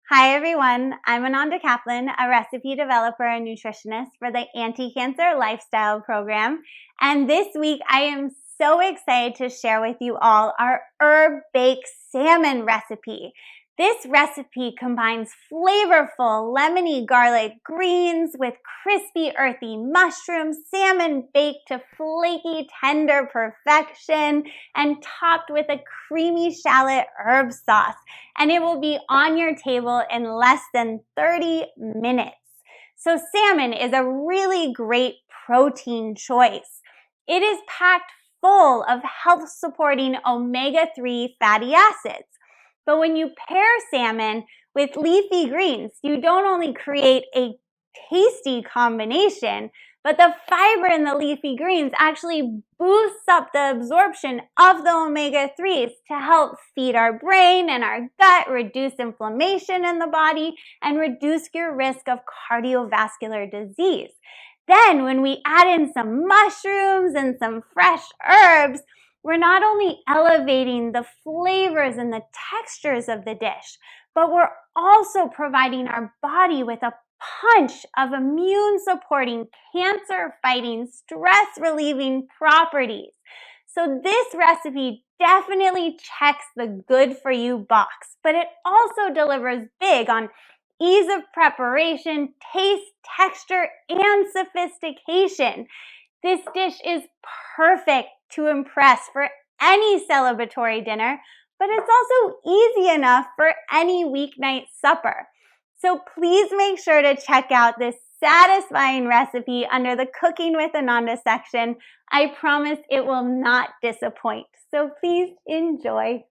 Hi everyone, I'm Ananda Kaplan, a recipe developer and nutritionist for the Anticancer Lifestyle Program. And this week I am so excited to share with you all our Herb Baked Salmon recipe. This recipe combines flavorful lemony garlic greens with crispy earthy mushrooms, salmon baked to flaky tender perfection, and topped with a creamy shallot herb sauce. And it will be on your table in less than 30 minutes. So salmon is a really great protein choice. It is packed full of health-supporting omega-3 fatty acids. But when you pair salmon with leafy greens, you don't only create a tasty combination, but the fiber in the leafy greens actually boosts up the absorption of the omega-3s to help feed our brain and our gut, reduce inflammation in the body, and reduce your risk of cardiovascular disease. Then when we add in some mushrooms and some fresh herbs, we're not only elevating the flavors and the textures of the dish, but we're also providing our body with a punch of immune-supporting, cancer-fighting, stress-relieving properties. So this recipe definitely checks the good-for-you box, but it also delivers big on ease of preparation, taste, texture, and sophistication. This dish is perfect to impress for any celebratory dinner, but it's also easy enough for any weeknight supper. So please make sure to check out this satisfying recipe under the Cooking with Ananda section. I promise it will not disappoint. So please enjoy.